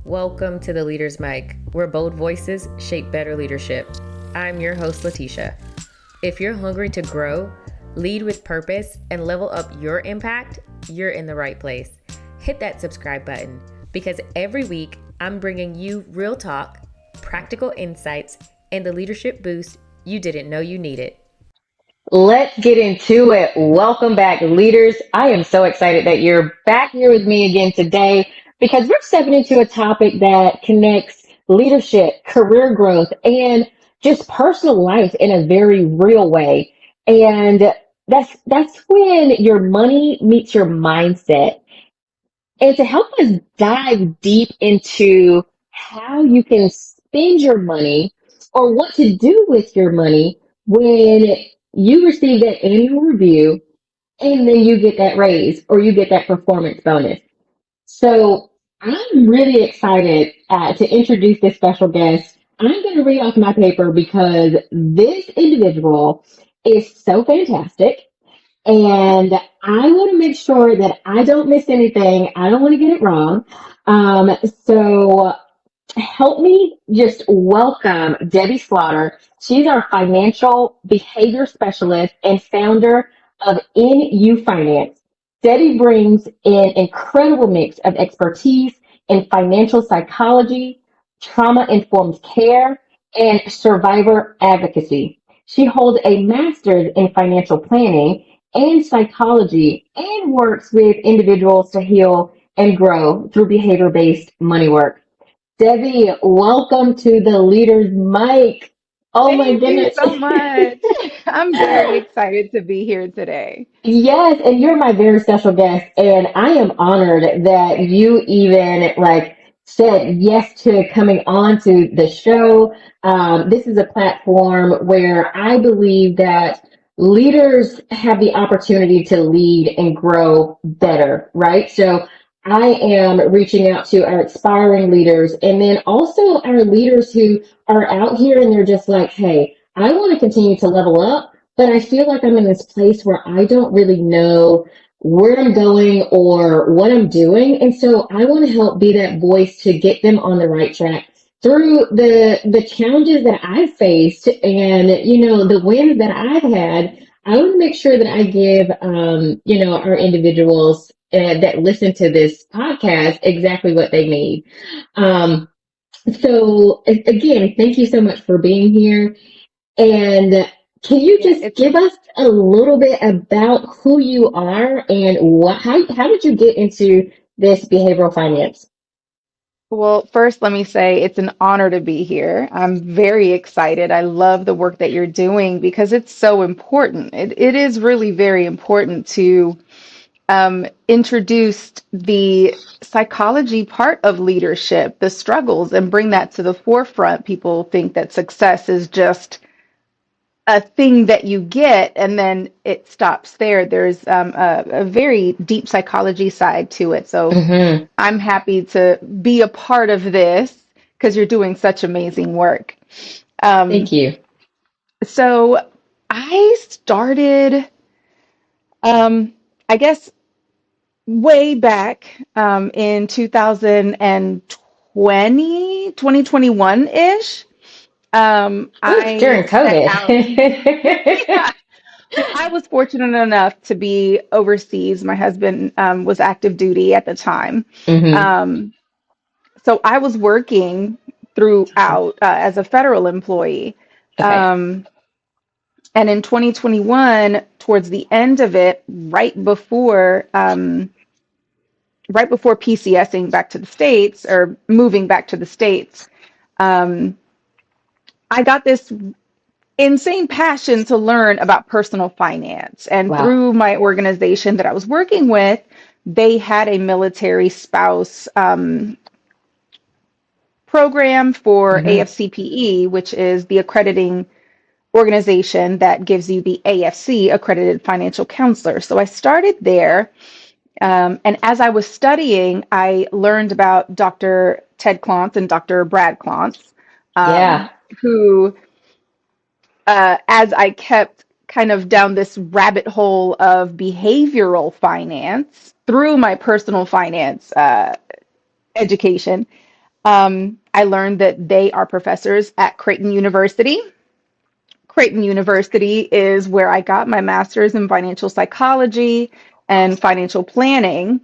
Welcome to the Leader's Mic, where bold voices shape better leadership. I'm your host, Latisha. If you're hungry to grow, lead with purpose, and level up your impact, you're in the right place. Hit that subscribe button because every week I'm bringing you real talk, practical insights, and the leadership boost you didn't know you needed. Let's get into it. Welcome back, leaders. I am so excited that you're back here with me again today because we're stepping into a topic that connects leadership, career growth, and just personal life in a very real way. And that's when your money meets your mindset. And to help us dive deep into how you can spend your money or what to do with your money when you receive that annual review and then you get that raise or you get that performance bonus. So I'm really excited to introduce this special guest. I'm going to read off my paper because this individual is so fantastic. And I want to make sure that I don't miss anything. I don't want to get it wrong. So help me just welcome Debbie Slaughter. She's our financial behavior specialist and founder of NU Finance. Debbie brings an incredible mix of expertise in financial psychology, trauma-informed care, and survivor advocacy. She holds a master's in financial planning and psychology and works with individuals to heal and grow through behavior-based money work. Debbie, welcome to the Leader's Mic. Oh my Thank you goodness. so much. I'm very excited to be here today. Yes, and you're my very special guest, and I am honored that you even said yes to coming on to the show. This is a platform where I believe that leaders have the opportunity to lead and grow better, right? So I am reaching out to our aspiring leaders and then also our leaders who are out here and they're just like, hey, I want to continue to level up. But I feel like I'm in this place where I don't really know where I'm going or what I'm doing. And so I want to help be that voice to get them on the right track through the challenges that I've faced and, the wins that I've had. I want to make sure that I give, our individuals that listen to this podcast exactly what they need. Um, again, thank you so much for being here. And can you Yeah, just it's give us a little bit about who you are and how did you get into this behavioral finance? well, first, let me say it's an honor to be here. I'm very excited. I love the work that you're doing because it's so important. It is really very important to introduce the psychology part of leadership, the struggles, and bring that to the forefront. People think that success is just a thing that you get and then it stops there. There's a very deep psychology side to it. So Hmm. I'm happy to be a part of this because you're doing such amazing work. Thank Um, you. so I started, um, I guess, way back in 2020, 2021-ish. Oh, it's I during set out. COVID. Yeah. Well, I was fortunate enough to be overseas. My husband was active duty at the time. Hmm. Um, so I was working throughout as a federal employee. Okay. Um, and in 2021, towards the end of it, right before PCSing back to the States or moving back to the States, um, I got this insane passion to learn about personal finance. And Wow. through my organization that I was working with, they had a military spouse program for Hmm. AFCPE, which is the accrediting organization that gives you the AFC, accredited financial counselor. So I started there. And as I was studying, I learned about Dr. Ted Klontz and Dr. Brad Klontz, Yeah. who as I kept kind of down this rabbit hole of behavioral finance through my personal finance education, I learned that they are professors at Creighton University. Creighton University is where I got my master's in financial psychology and financial planning.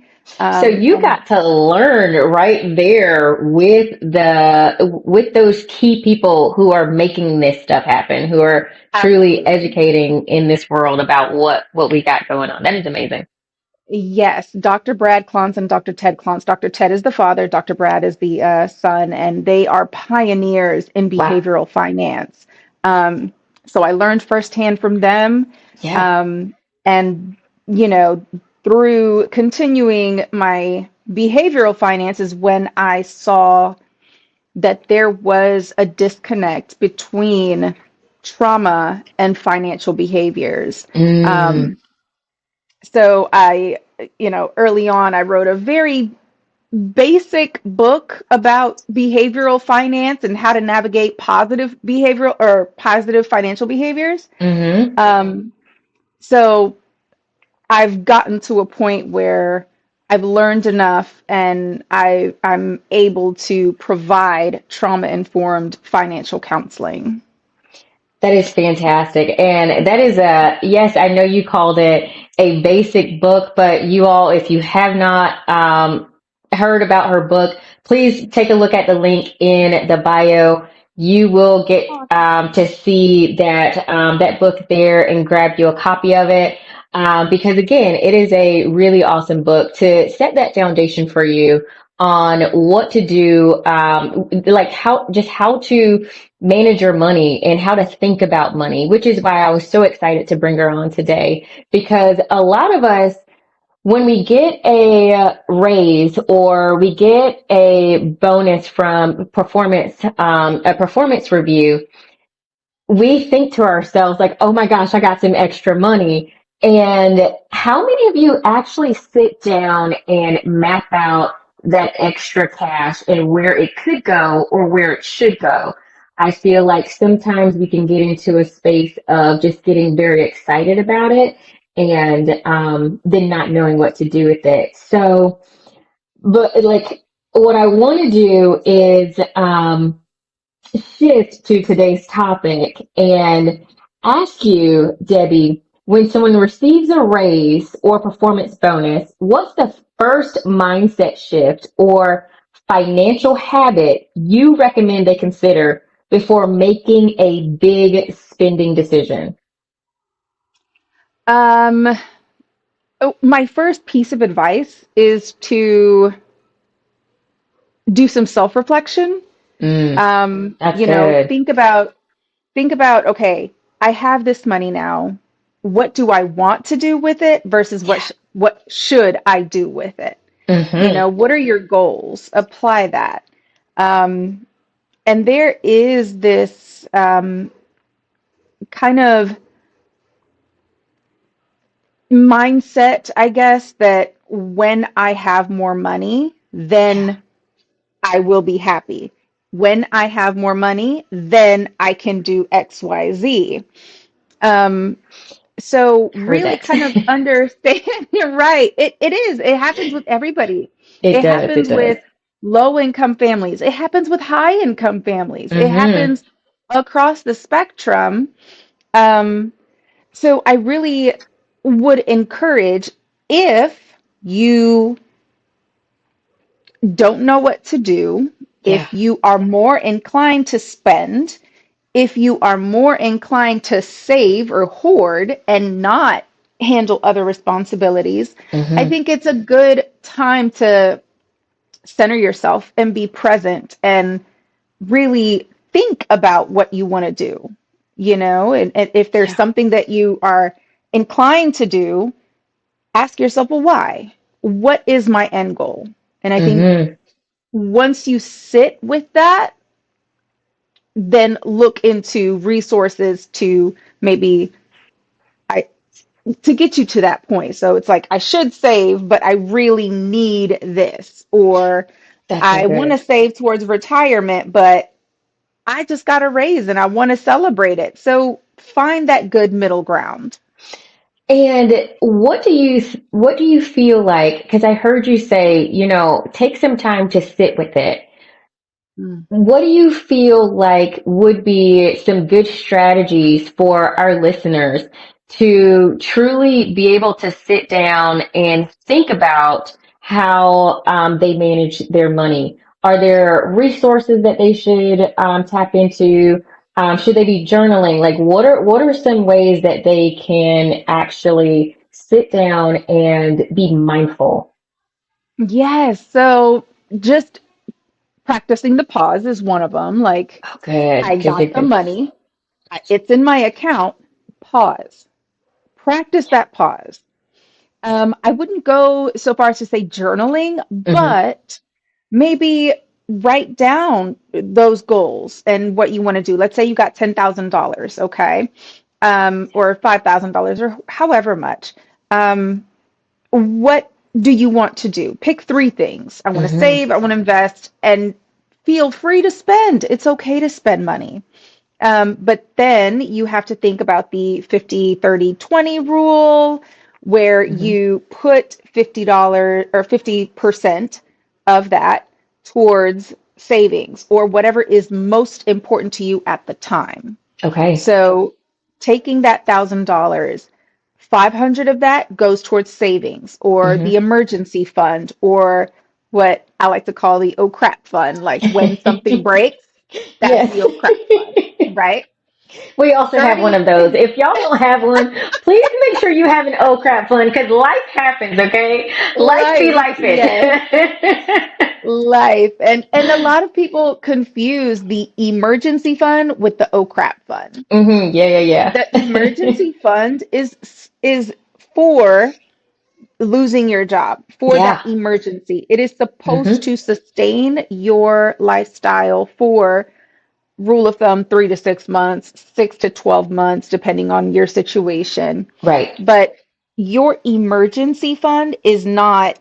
So you And got to learn right there with those key people who are making this stuff happen, who are truly absolutely. educating in this world about what we got going on. That is amazing. Yes, Dr. Brad Klontz and Dr. Ted Klontz. Dr. Ted is the father, Dr. Brad is the son, and they are pioneers in Wow. behavioral finance. Um, so I learned firsthand from them. Yeah. Um, and, you know, through continuing my behavioral finance is when I saw that there was a disconnect between trauma and financial behaviors. Mm, Um, so early on, I wrote a very basic book about behavioral finance and how to navigate positive behavioral or positive financial behaviors. hmm. Um, so I've gotten to a point where I've learned enough and I'm able to provide trauma informed financial counseling. That is fantastic. And that is yes, I know you called it a basic book, but you all, if you have not heard about her book, please take a look at the link in the bio. You will get to see that book there and grab you a copy of it. Because again, it is a really awesome book to set that foundation for you on what to do, like how to manage your money and how to think about money, which is why I was so excited to bring her on today. Because a lot of us, when we get a raise or we get a bonus from a performance review, we think to ourselves like, oh my gosh, I got some extra money. And how many of you actually sit down and map out that extra cash and where it could go or where it should go? I feel like sometimes we can get into a space of just getting very excited about it and then not knowing what to do with it. So, but like what I want to do is shift to today's topic and ask you, Debbie, when someone receives a raise or performance bonus, what's the first mindset shift or financial habit you recommend they consider before making a big spending decision? Um, my first piece of advice is to do some self-reflection. Mm, that's You know, good. think about, okay, I have this money now. What do I want to do with it versus Yeah. what should I do with it? You Mm-hmm. know, what are your goals? Apply that. Um, and there is this kind of mindset, I guess, that when I have more money, Yeah. then I will be happy. When I have more money, then I can do X, Y, Z. Um, so Heard really that. kind of understand, you're right. It is. It happens with everybody. It It does. It happens does. with low income families. It happens with high income families. It Mm-hmm. happens across the spectrum. Um, so I really would encourage, if you don't know what to do, Yeah. if you are more inclined to spend, if you are more inclined to save or hoard and not handle other responsibilities, I Mm-hmm. think it's a good time to center yourself and be present and really think about what you want to do. You know, and if there's Yeah. something that you are inclined to do, ask yourself, well, why? What is my end goal? And I think Mm-hmm. once you sit with that, then look into resources to maybe I to get you to that point. So it's like I should save, but I really need this, or That's so I want to good. save towards retirement, but I just got a raise and I want to celebrate it. So find that good middle ground. And what do you feel like? Because I heard you say, take some time to sit with it. Mm. What do you feel like would be some good strategies for our listeners to truly be able to sit down and think about how they manage their money? Are there resources that they should tap into? Should they be journaling? Like, what are some ways that they can actually sit down and be mindful? Yes. So just practicing the pause is one of them. Like, Oh, good, I good, got good, the good. money, it's in my account. Pause. Practice that pause. I wouldn't go so far as to say journaling, Hmm. but maybe write down those goals and what you want to do. Let's say you got $10,000, okay, or $5,000, or however much. Um, what do you want to do? Pick three things. I want to Hmm. save, I want to invest, and feel free to spend. It's okay to spend money. But then you have to think about the 50-30-20 rule, where Hmm. you put $50 or 50% of that towards savings or whatever is most important to you at the time. Okay. So taking that $1,000, 500 of that goes towards savings or Hmm. the emergency fund or what I like to call the oh crap fund, like when something breaks, that's Yes. the oh crap fund, right? We also have one 30, of those. If y'all don't have one, please make sure you have an oh crap fund because life happens, okay? Life be life, life yes, it. life. And a lot of people confuse the emergency fund with the oh crap fund. Yeah, yeah, The yeah. emergency fund is for losing your job, for that Yeah. emergency. It is supposed Hmm. to sustain your lifestyle for rule of thumb 3 to 6 months, 6 to 12 months, depending on your situation. Right. But your emergency fund is not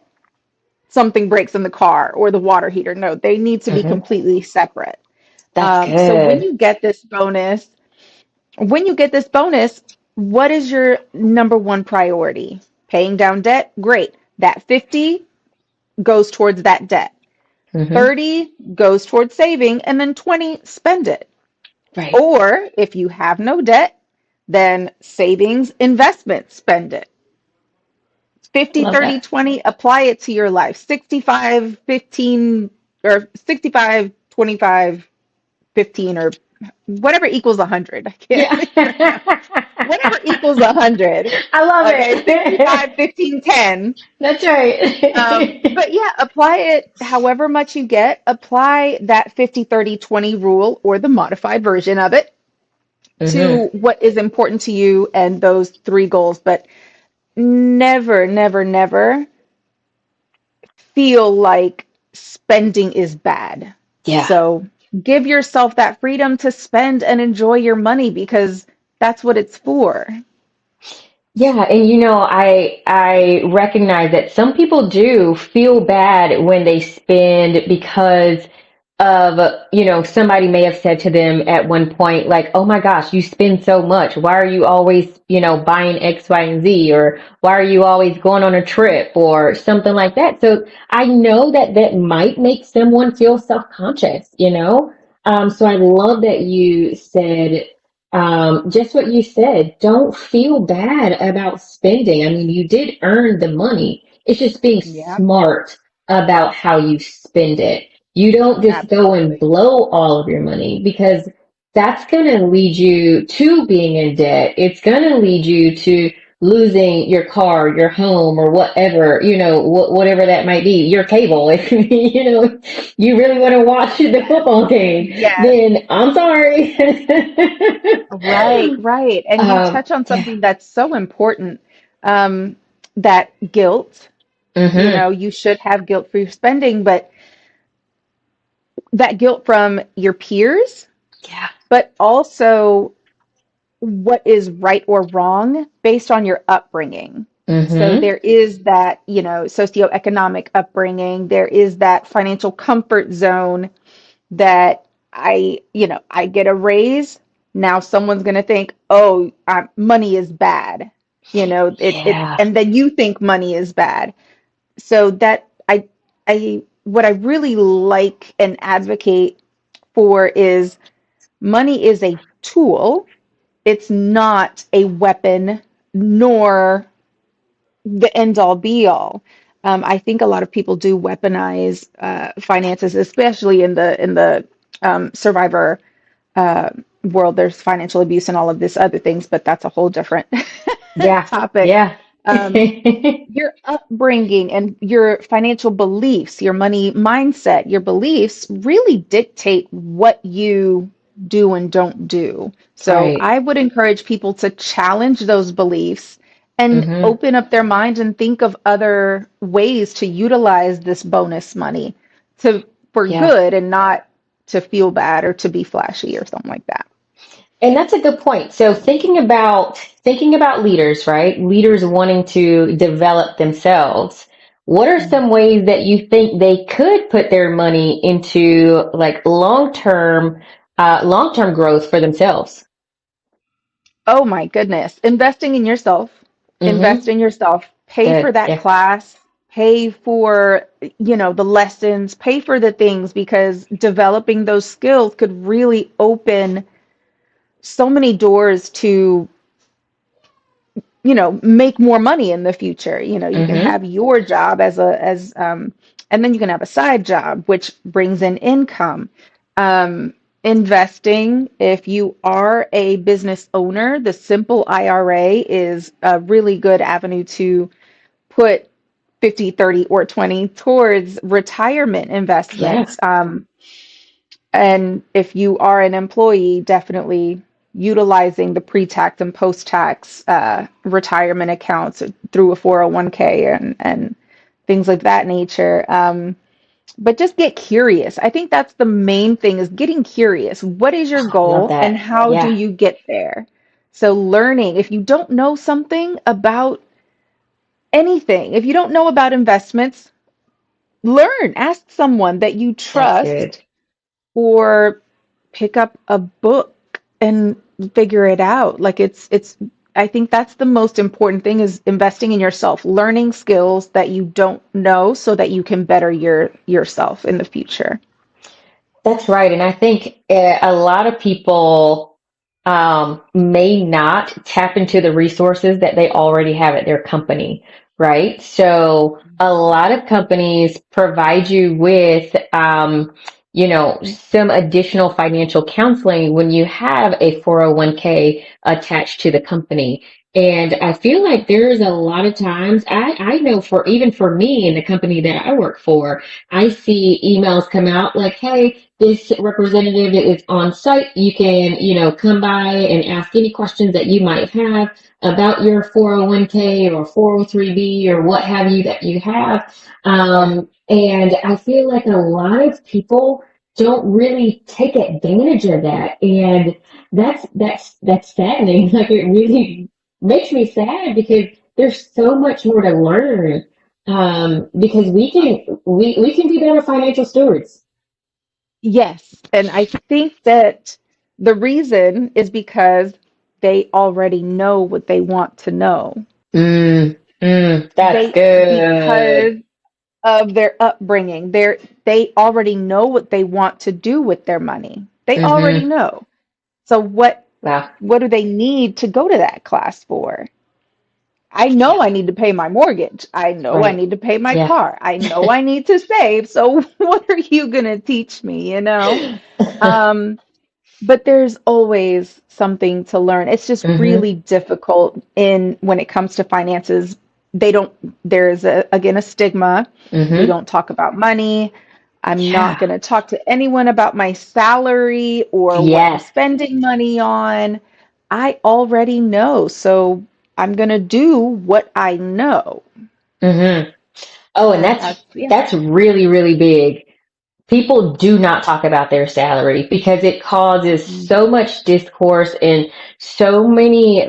something breaks in the car or the water heater. No, they need to be Hmm. completely separate. That's So good. when you get this bonus, what is your number one priority? Paying down debt? Great. That 50 goes towards that debt. Hmm. 30 goes towards saving, and then 20 spend it. Right. Or if you have no debt, then savings, investment, spend it. 50, Love 30, that. 20. Apply it to your life. 65, 15, or 65, 25, 15, or whatever equals 100. I can't Yeah. figure it out. Whatever equals 100. I love Okay, it. 65, 15, 10. That's right. But yeah, apply it however much you get. Apply that 50-30-20 rule or the modified version of it Hmm. to what is important to you and those three goals. But never, never, never feel like spending is bad. Yeah. So give yourself that freedom to spend and enjoy your money because that's what it's for. Yeah, and I recognize that some people do feel bad when they spend because of, somebody may have said to them at one point, like, oh my gosh, you spend so much. Why are you always, buying X, Y, and Z? Or why are you always going on a trip or something like that? So I know that that might make someone feel self-conscious. So I love that you said just what you said. Don't feel bad about spending. I mean, you did earn the money. It's just being Yeah, smart about how you spend it. You don't just go and absolutely. blow all of your money because that's going to lead you to being in debt. It's going to lead you to losing your car, your home, or whatever, whatever that might be, your cable. If you really want to watch the football game, Yes. then I'm sorry. Right, right. And you touch on Yeah. something that's so important. Um, that guilt, Hmm. you should have guilt for your spending, but that guilt from your peers, Yeah. but also what is right or wrong based on your upbringing. So Hmm. there is that, socioeconomic upbringing, there is that financial comfort zone that I get a raise. Now someone's going to think, oh, money is bad. Yeah. And then you think money is bad. So that I what I really like and advocate for is money is a tool. It's not a weapon, nor the end all be all. I think a lot of people do weaponize finances, especially in the survivor uh, world. There's financial abuse and all of this other things, but that's a whole different Yeah. topic. Yeah. Um, your upbringing and your financial beliefs, your money mindset, your beliefs really dictate what you do and don't do. So Right. I would encourage people to challenge those beliefs and Hmm. open up their minds and think of other ways to utilize this bonus money to for Yeah. good and not to feel bad or to be flashy or something like that. And that's a good point. So thinking about leaders, right? Leaders wanting to develop themselves. What are some ways that you think they could put their money into like long-term growth for themselves? Oh my goodness. Investing in yourself. Invest Mm-hmm. in yourself. Pay for Good. that Yeah. class. Pay for, the lessons. Pay for the things because developing those skills could really open so many doors to, make more money in the future. You can Mm-hmm. have your job and then you can have a side job, which brings in income. Um, Investing, if you are a business owner, the simple IRA is a really good avenue to put 50, 30, or 20 towards retirement Yeah. investments. And if you are an employee, definitely utilizing the pre-tax and post-tax retirement accounts through a 401k and things like that nature. But just get curious. I think that's the main thing is getting curious. What is your Love goal and that. how do Yeah. you get there? So learning, if you don't know something about anything, if you don't know about investments, learn, ask someone that you That's good. trust or pick up a book and figure it out. Like it's I think that's the most important thing is investing in yourself, learning skills that you don't know so that you can better yourself in the future. That's right. And I think a lot of people may not tap into the resources that they already have at their company, right? So a lot of companies provide you with, some additional financial counseling when you have a 401k attached to the company. And I feel like there's a lot of times I know even for me in the company that I work for, I see emails come out like, hey, this representative is on site. You can, come by and ask any questions that you might have about your 401k or 403b or what have you that you have. Yeah. And I feel like a lot of people don't really take advantage of that. And that's saddening. Like it really makes me sad because there's so much more to learn. Because we can be better financial stewards. Yes, and I think that the reason is because they already know what they want to know. That's They good. because of their upbringing. They already know what they want to do with their money. They already Mm-hmm. know. So Wow. what do they need to go to that class for? I know Yeah. I need to pay my mortgage. I know I Right. need to pay my Yeah. car. I know I need to save. So what are you going to teach me? Um but there's always something to learn. It's just Mm-hmm. really difficult in when it comes to finances. They don't, there's again a stigma. We Mm-hmm. don't talk about money. I'm not Yeah. going to talk to anyone about my salary or what I'm Yes. spending money on. I already know. So I'm going to do what I know. Mm-hmm. Oh, and that's Yeah. that's really, really big. People do not talk about their salary because it causes so much discourse and so many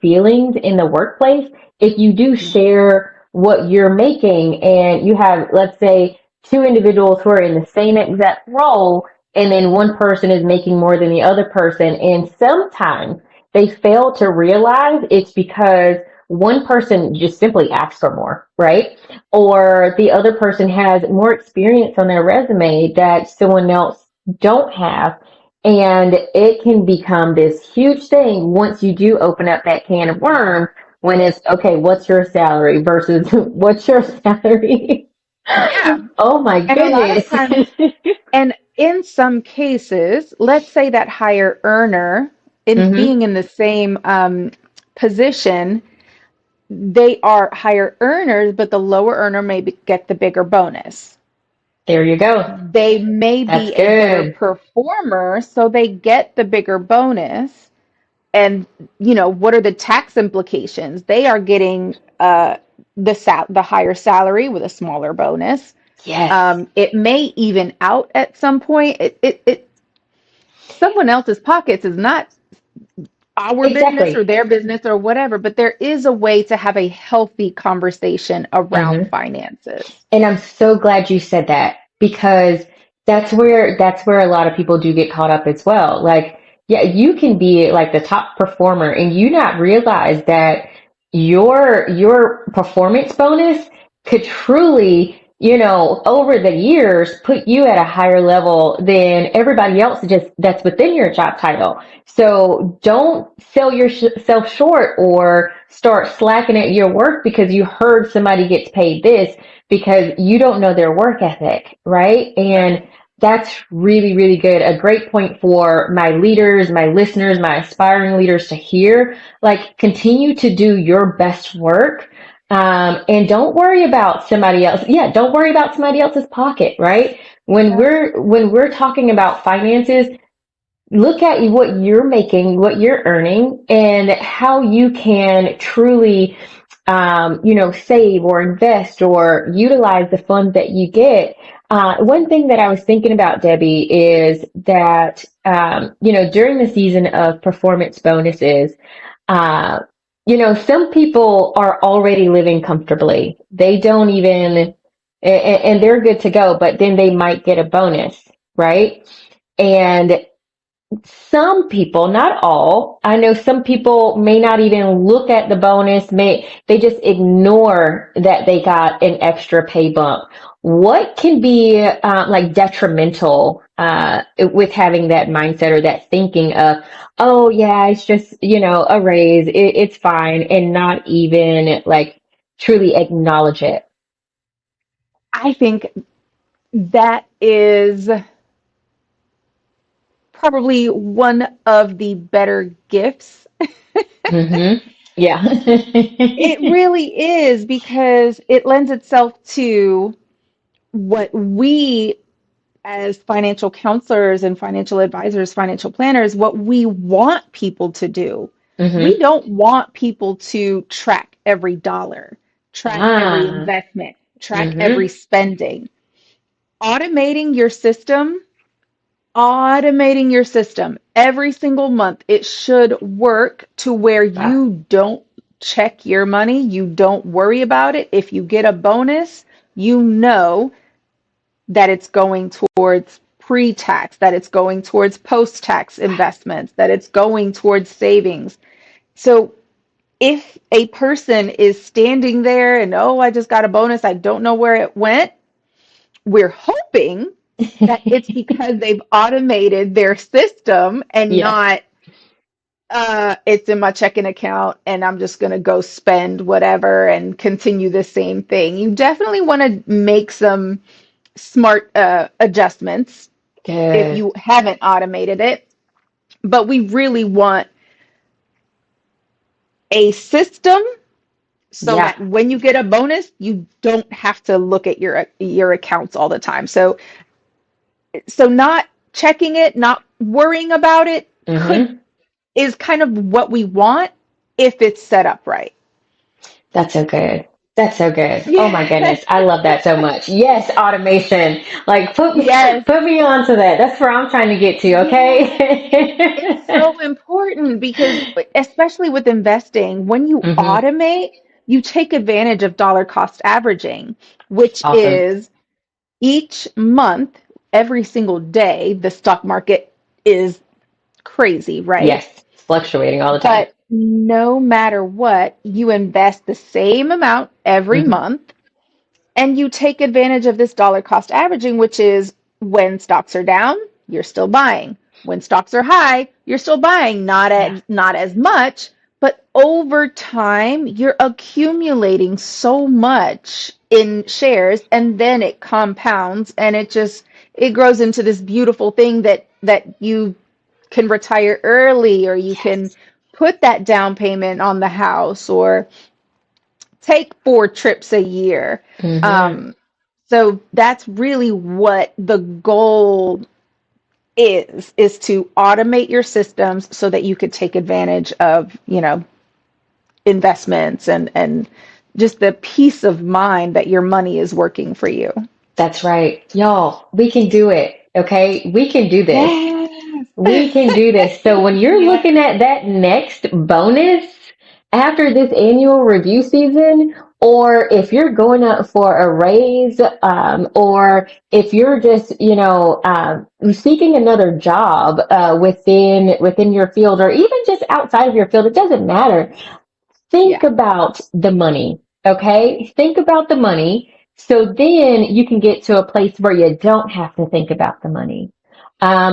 feelings in the workplace. If you do share what you're making and you have, let's say, two individuals who are in the same exact role, and then one person is making more than the other person, and sometimes they fail to realize it's because one person just simply asks for more, right? Or the other person has more experience on their resume that someone else don't have. And it can become this huge thing once you do open up that can of worms when it's okay, what's your salary versus what's your salary? Yeah. Oh my And a lot of goodness. times, and in some cases, let's say that higher earner, in Hmm. being in the same position, they are higher earners, but the lower earner may get the bigger bonus. There you go. They may That's be a better good. performer, so they get the bigger bonus. And what are the tax implications? They are getting the higher salary with a smaller bonus. Yes, It may even out at some point. It someone else's pockets is not our business or exactly. their business or whatever, but there is a way to have a healthy conversation around Hmm. finances. And I'm so glad you said that because that's where a lot of people do get caught up as well. Like, yeah, you can be like the top performer and you not realize that your performance bonus could truly, over the years put you at a higher level than everybody else just that's within your job title. So don't sell yourself short or start slacking at your work because you heard somebody gets paid this because you don't know their work ethic, right? And that's really, really good. A great point for my leaders, my listeners, my aspiring leaders to hear. Like, continue to do your best work. And don't worry about somebody else. Yeah, don't worry about somebody else's pocket, right? When we're talking about finances, look at what you're making, what you're earning, and how you can truly, save or invest or utilize the funds that you get. One thing that I was thinking about, Debbie, is that, during the season of performance bonuses, uh, some people are already living comfortably. They don't even, and they're good to go, but then they might get a bonus, right? And some people, not all, I know some people may not even look at the bonus, they just ignore that they got an extra pay bump. What can be like detrimental with having that mindset or that thinking of, oh yeah, it's just, a raise, it's fine, and not even like truly acknowledge it? I think that is probably one of the better gifts. Mm-hmm. Yeah. It really is because it lends itself to what we as financial counselors and financial advisors, financial planners, what we want people to do. We Mm-hmm. don't want people to track every dollar, track every Ah. investment, track every Mm-hmm. spending. Automating your system, automating your system every single month, it should work to where Wow. you don't check your money, you don't worry about it. If you get a bonus, you know that it's going towards pre-tax, that it's going towards post-tax investments, that it's going towards savings. So if a person is standing there and, oh, I just got a bonus, I don't know where it went, we're hoping that it's because they've automated their system and Yes. not it's in my checking account and I'm just going to go spend whatever and continue the same thing. You definitely want to make some smart adjustments if Good. you haven't automated it. But we really want a system so Yeah. that when you get a bonus, you don't have to look at your accounts all the time. So not checking it, not worrying about it could Hmm. is kind of what we want if it's set up right. That's so good. That's so good. Oh my Yeah. goodness. I love that so much. Yes, automation. Like Yes. put me on to that. That's where I'm trying to get to, Yes. It's okay? so important because, especially with investing, when you Hmm. automate, you take advantage of dollar cost averaging, which Awesome. is each month, every single day, the stock market is crazy, right? Yes. Fluctuating all the But time. no matter what, you invest the same amount every Hmm. month and you take advantage of this dollar cost averaging, which is when stocks are down, you're still buying. When stocks are high, you're still buying, Yeah. not as much, but over time, you're accumulating so much in shares and then it compounds and it grows into this beautiful thing that you can retire early or you can Yes. put that down payment on the house or take 4 trips a year. Hmm. Um, so that's really what the goal is to automate your systems so that you could take advantage of, investments and just the peace of mind that your money is working for you. That's right. Y'all, we can do it. Okay. We can do this. Yes. We can do this. So when you're Yes. looking at that next bonus after this annual review season, or if you're going up for a raise, or if you're just, seeking another job within your field, or even just outside of your field, it doesn't matter. Think Yeah. about the money, okay? Think about the money. So then you can get to a place where you don't have to think about the money.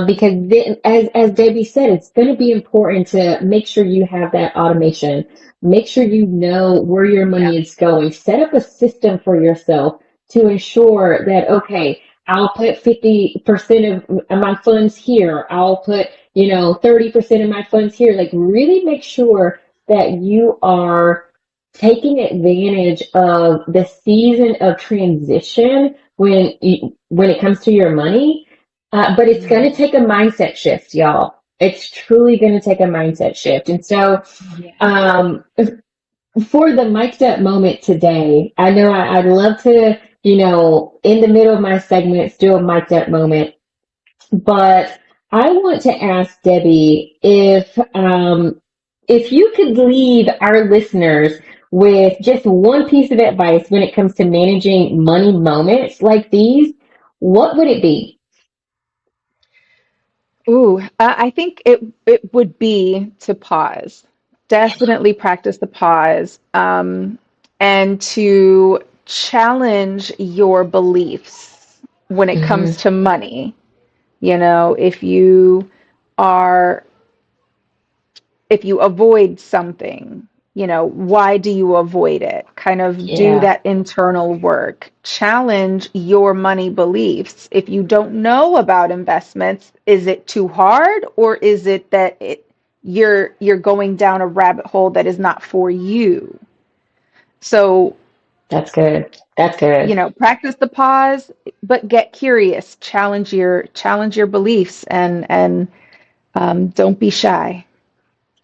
Because then, as Debbie said, it's going to be important to make sure you have that automation. Make sure you know where your Yeah. money is going. Set up a system for yourself to ensure that, okay, I'll put 50% of my funds here. I'll put, 30% of my funds here. Like really make sure that you are taking advantage of the season of transition when it comes to your money. But it's going to Mhm. take a mindset shift, y'all. It's truly going to take a mindset shift. And so, Yeah. um, for the mic'd up moment today, I know I'd love to, in the middle of my segments, do a mic'd up moment. But I want to ask Debbie if you could leave our listeners with just one piece of advice when it comes to managing money moments like these, what would it be? Ooh, I think it would be to pause. Definitely practice the pause, and to challenge your beliefs when it comes Hmm. to money. If are if you avoid something, why do you avoid it? Kind of do Yeah, that internal work. Challenge your money beliefs. If you don't know about investments, is it too hard or is it that you're going down a rabbit hole that is not for you? So, that's good. That's good. practice the pause, but get curious. Challenge your beliefs and don't be shy.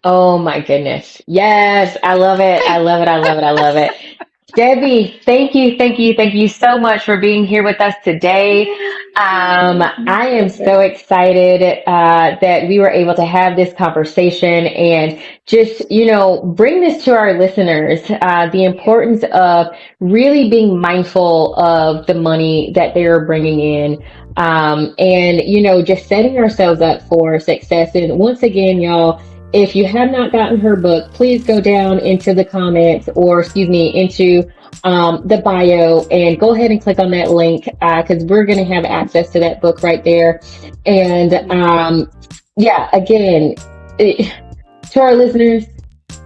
Oh my goodness. Yes, I love it. I love it. I love it. I love it. Debbie, thank you, thank you, thank you so much for being here with us today. My I am pleasure. so excited that we were able to have this conversation and just, bring this to our listeners, the Yeah. importance of really being mindful of the money that they're bringing in. And, just setting ourselves up for success. And once again, y'all, if you have not gotten her book, please go down into the comments or, excuse me, into the bio and go ahead and click on that link because we're going to have access to that book right there. And Yeah. yeah, again, to our listeners,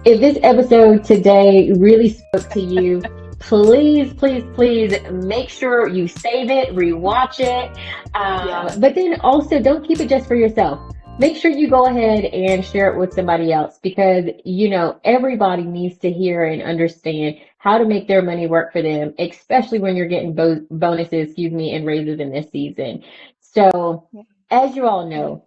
if this episode today really spoke to you, please, please, please make sure you save it, rewatch it. Yes. But then also don't keep it just for yourself. Make sure you go ahead and share it with somebody else because, everybody needs to hear and understand how to make their money work for them, especially when you're getting bonuses, excuse me, and raises in this season. So, Yeah. as you all Yeah. know,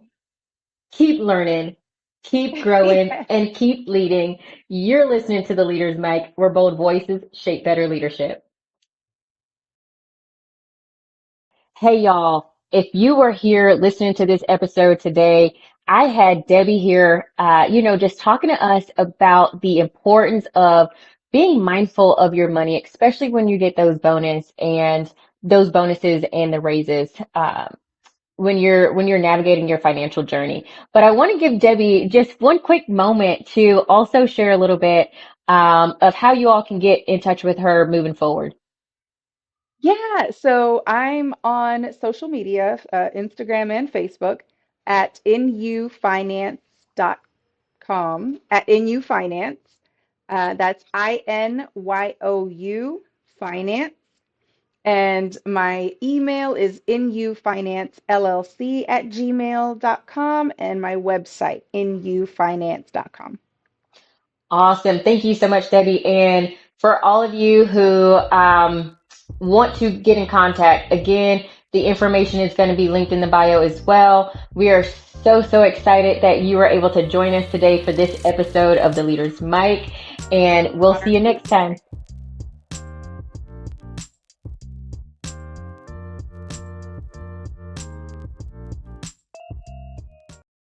keep learning, keep growing, Yes. and keep leading. You're listening to the Leaders Mic, where bold voices shape better leadership. Hey, y'all. If you were here listening to this episode today, I had Debbie here, just talking to us about the importance of being mindful of your money, especially when you get those bonuses and the raises. when you're navigating your financial journey. But I want to give Debbie just one quick moment to also share a little bit of how you all can get in touch with her moving forward. Yeah, so I'm on social media, Instagram and Facebook at nufinance.com, at nufinance. That's INYOU finance. And my email is nufinance@gmail.com and my website, nufinance.com. Awesome. Thank you so much, Debbie. And for all of you who want to get in contact, again, the information is going to be linked in the bio as well. We are so excited that you were able to join us today for this episode of The Leader's Mic, and we'll see you next time.